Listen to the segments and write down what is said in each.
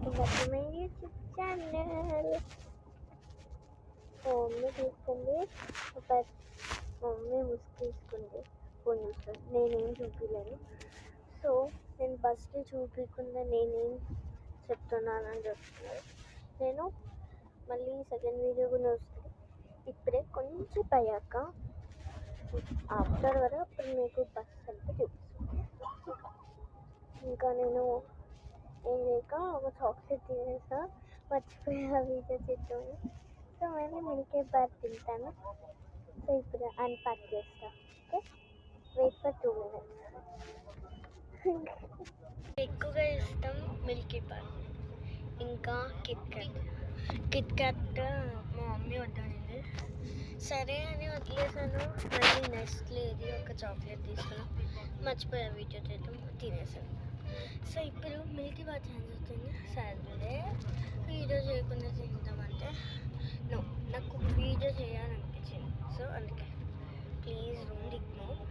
Welcome back to my YouTube channel. Mummy తీసుకుంది, mummy ముసుగు తీసుకుంది, ఫోన్ చూస్తుంది. నేనేం చూపించలేను. సో నేను ఫస్ట్ చూపించకుండా నేనేం చెప్తున్నానని చెప్తున్నారు. నేను మళ్ళీ సెకండ్ వీడియో కూడా వస్తుంది. ఇప్పుడే కొంచెం అయ్యాక ఆఫ్టర్ వరకు అప్పుడు మీకు బస్ అంతా చూపిస్తాను. ఇంకా నేను ఏం లేక ఒక చాక్లెట్ తినేసా, మర్చిపోయా వీడియో చేద్దామని. సో మళ్ళీ మిల్కీ బార్ తింటాను. సో ఇప్పుడు అన్ప్యాక్ చేస్తా. Okay, wait for 2 minutes. ఎక్కువగా ఇష్టం మిల్కీ బార్, ఇంకా కిట్ క్యాట్ మా మమ్మీ వద్దనింది, సరే అని వదిలేసాను. మళ్ళీ నెస్ట్లేది ఒక చాక్లెట్ తీసుకున్నాను, మర్చిపోయా వీడియో చేయడం, తినేసాను. సో ఇప్పుడు మిల్కీ బార్ ఛాన్స్ వస్తుంది. సరే వీడియో చేయకుండా తింటామంటే నో, నాకు వీడియో చేయాలనిపించింది. సో అందుకే please don't ignore.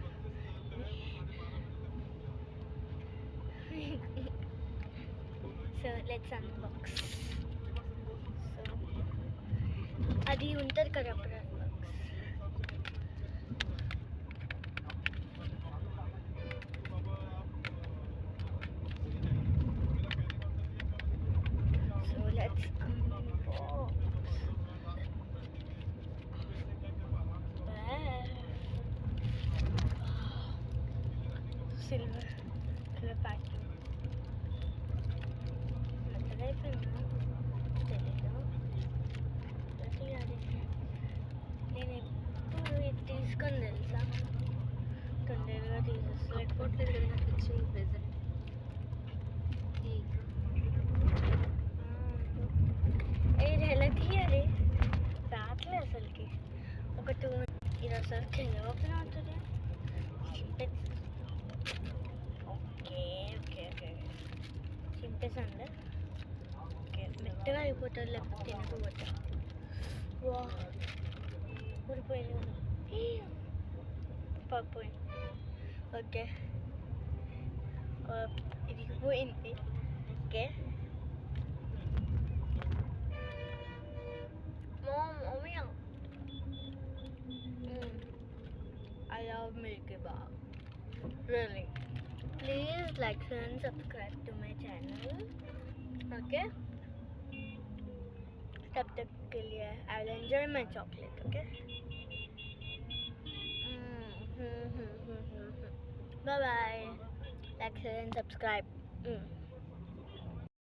So let's unbox. So అది ఉంటుంది కదా అప్పుడు unbox. So let's silver colour packing అయిపోయిందా తెలీదు. నేను ఎప్పుడు ఇది తీసుకొని తెలుసా, తొందరగా తీసేస్తా. లేకపోతే నాకు ఇచ్చింది ప్రెజెంట్ ఇది ఎలా తీయాలి రావట్లే అసలుకి. ఒక 2 ఇది అసలుకి ఎలా ఓపెన్ అవుతుంది. ఓకే ఓకే ఓకే చింపేసండి. ఓకే మెత్తగా అయిపోతుంది, లేకపోతే తినకపోతే. వా ఊరిపోయింది, పడిపోయింది. ఓకే ఇది పోయింది. Okay I love Milky Bar. Really. Please like, share and subscribe to my channel. Okay? तब तक के लिए I will enjoy my chocolate. Okay? Bye bye. Like, share and subscribe.